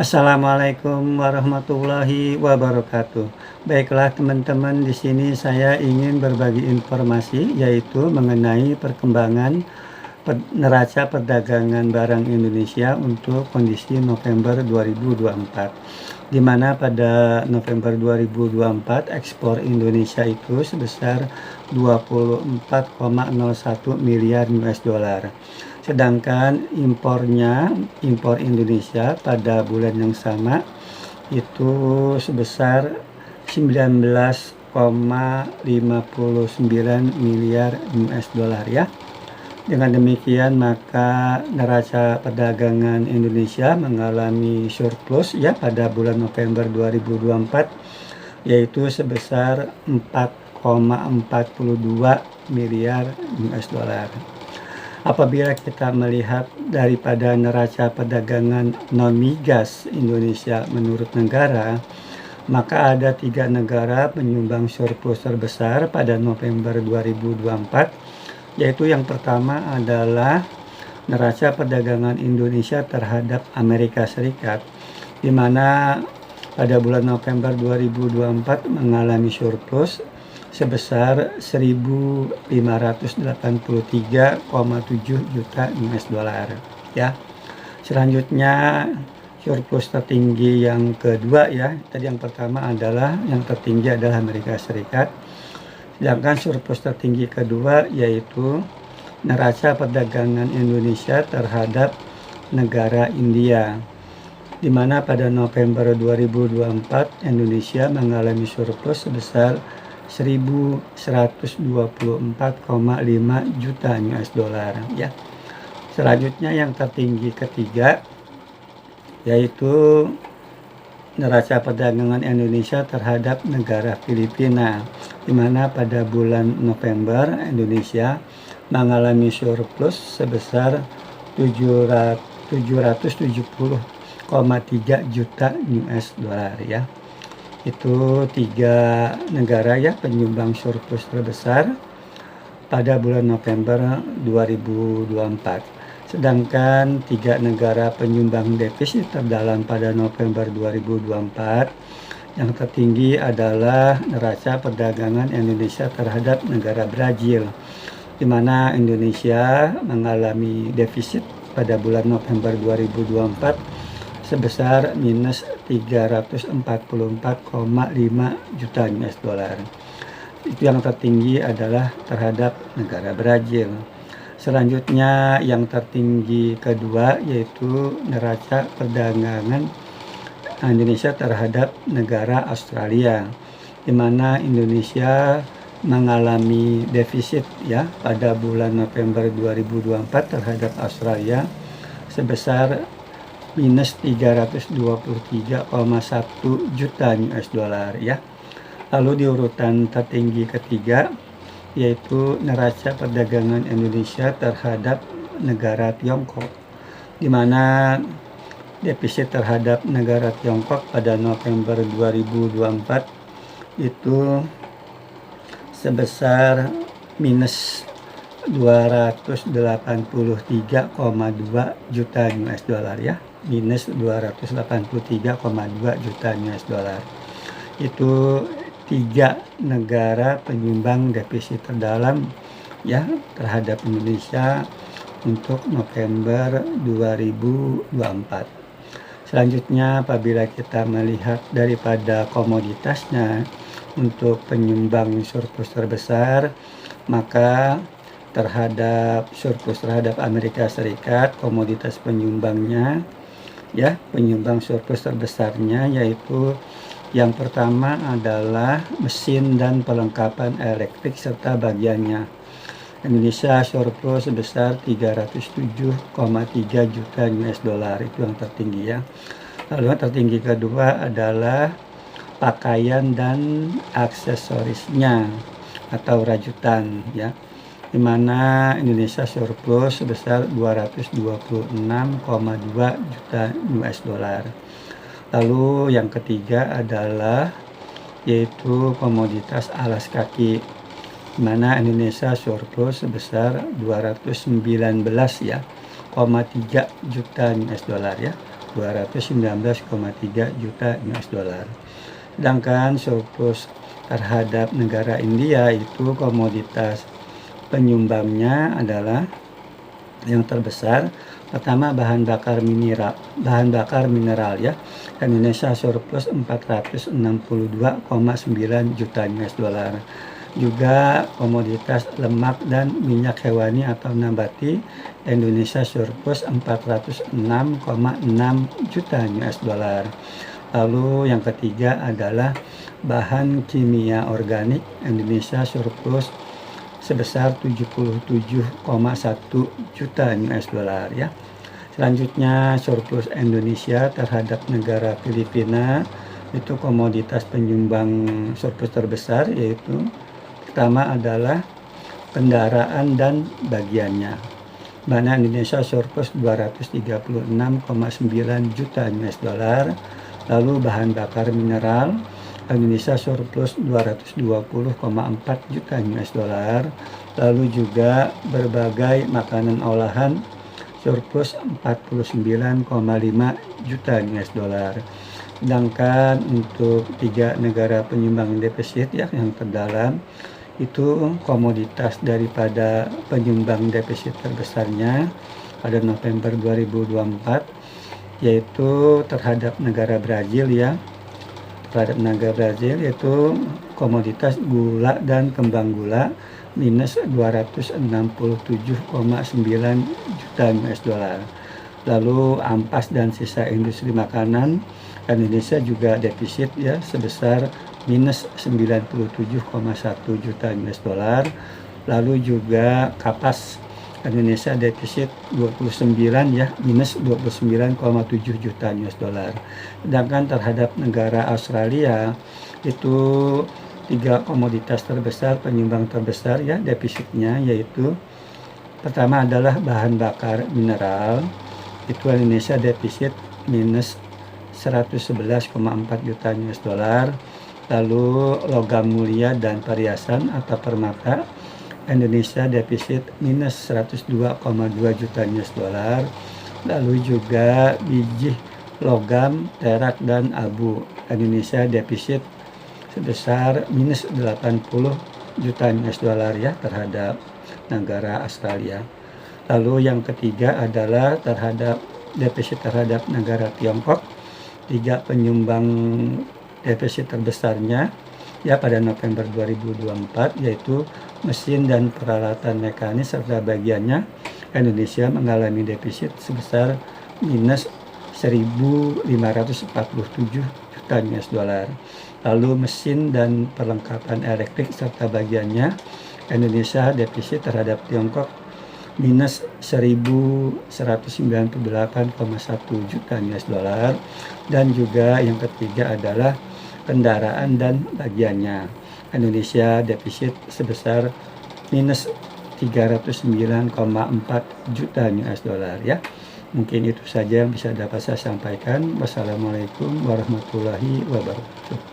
Assalamualaikum warahmatullahi wabarakatuh. Baiklah teman-teman, di sini saya ingin berbagi informasi yaitu mengenai perkembangan neraca perdagangan barang Indonesia untuk kondisi November 2024. Di mana pada November 2024 ekspor Indonesia itu sebesar 24,01 miliar US dollar. Sedangkan impor Indonesia pada bulan yang sama itu sebesar 19,59 miliar US dollar ya. Dengan demikian maka neraca perdagangan Indonesia mengalami surplus ya pada bulan November 2024 yaitu sebesar 4,42 miliar US dollar. Apabila kita melihat daripada neraca perdagangan non-migas Indonesia menurut negara, maka ada 3 negara penyumbang surplus terbesar pada November 2024, yaitu yang pertama adalah neraca perdagangan Indonesia terhadap Amerika Serikat, di mana pada bulan November 2024 mengalami surplus sebesar 1.583,7 juta US dollar ya. Selanjutnya surplus tertinggi yang kedua ya. Tadi yang pertama adalah yang tertinggi adalah Amerika Serikat. Sedangkan surplus tertinggi kedua yaitu neraca perdagangan Indonesia terhadap negara India, di mana pada November 2024 Indonesia mengalami surplus sebesar 1.124,5 juta US dollar ya. Selanjutnya yang tertinggi ketiga yaitu neraca perdagangan Indonesia terhadap negara Filipina, di mana pada bulan November Indonesia mengalami surplus sebesar 770,3 juta US dollar ya. Itu 3 negara ya penyumbang surplus terbesar pada bulan November 2024. Sedangkan 3 negara penyumbang defisit terdalam pada November 2024 yang tertinggi adalah neraca perdagangan Indonesia terhadap negara Brazil, di mana Indonesia mengalami defisit pada bulan November 2024 sebesar minus 344,5 juta US dollar. Itu yang tertinggi adalah terhadap negara Brazil. Selanjutnya yang tertinggi kedua yaitu neraca perdagangan Indonesia terhadap negara Australia, di mana Indonesia mengalami defisit ya pada bulan November 2024 terhadap Australia sebesar minus 323,1 juta US dollar ya. Lalu di urutan tertinggi ketiga yaitu neraca perdagangan Indonesia terhadap negara Tiongkok, di mana defisit terhadap negara Tiongkok pada November 2024 itu sebesar minus 283,2 juta US dollar ya. Minus 283,2 juta US dollar. Itu 3 negara penyumbang defisit terdalam ya terhadap Indonesia untuk November 2024. Selanjutnya apabila kita melihat daripada komoditasnya untuk penyumbang surplus terbesar, maka terhadap surplus terhadap Amerika Serikat komoditas penyumbangnya ya, penyumbang surplus terbesarnya yaitu yang pertama adalah mesin dan perlengkapan elektrik serta bagiannya. Indonesia surplus sebesar 307,3 juta US dollar, itu yang tertinggi ya. Lalu yang tertinggi kedua adalah pakaian dan aksesorisnya atau rajutan ya, di mana Indonesia surplus sebesar 226,2 juta US dollar. Lalu yang ketiga adalah yaitu komoditas alas kaki, di mana Indonesia surplus sebesar 219,3 juta US dollar ya. 219,3 juta US dollar. Sedangkan surplus terhadap negara India itu komoditas penyumbangnya adalah yang terbesar. Pertama, bahan bakar mineral ya. Indonesia surplus 462,9 juta US dollar. Juga komoditas lemak dan minyak hewani atau nabati, Indonesia surplus 406,6 juta US dollar. Lalu yang ketiga adalah bahan kimia organik, Indonesia surplus sebesar 77,1 juta US dollar ya. Selanjutnya surplus Indonesia terhadap negara Filipina, itu komoditas penyumbang surplus terbesar, yaitu pertama adalah kendaraan dan bagiannya, mana Indonesia surplus 236,9 juta US dollar. Lalu bahan bakar mineral, Indonesia surplus 220,4 juta US dollar. Lalu juga berbagai makanan olahan surplus 49,5 juta US dollar. Sedangkan untuk 3 negara penyumbang defisit ya yang terdalam, itu komoditas daripada penyumbang defisit terbesarnya pada November 2024, yaitu terhadap negara Brazil ya. Terhadap negara Brazil yaitu komoditas gula dan kembang gula minus 267,9 juta US dollar. Lalu ampas dan sisa industri makanan, Indonesia juga defisit ya sebesar minus 97,1 juta US dollar. Lalu juga kapas, Indonesia defisit 29 ya, minus 29,7 juta US dollar. Sedangkan terhadap negara Australia itu 3 komoditas terbesar, penyumbang terbesar ya defisitnya, yaitu pertama adalah bahan bakar mineral, itu Indonesia defisit minus 111,4 juta US dollar. Lalu logam mulia dan perhiasan atau permata, Indonesia defisit minus 102,2 juta US dollar. Lalu juga biji logam, perak dan abu, Indonesia defisit sebesar minus 80 juta US dollar ya terhadap negara Australia. Lalu yang ketiga adalah defisit terhadap negara Tiongkok. 3 penyumbang defisit terbesarnya ya pada November 2024, yaitu mesin dan peralatan mekanis serta bagiannya, Indonesia mengalami defisit sebesar minus 1.547 juta US dollar. Lalu mesin dan perlengkapan elektrik serta bagiannya, Indonesia defisit terhadap Tiongkok minus 1.198,1 juta US dollar. Dan juga yang ketiga adalah kendaraan dan bagiannya, Indonesia defisit sebesar minus 309,4 juta US dollar ya. Mungkin itu saja yang bisa dapat saya sampaikan. Wassalamualaikum warahmatullahi wabarakatuh.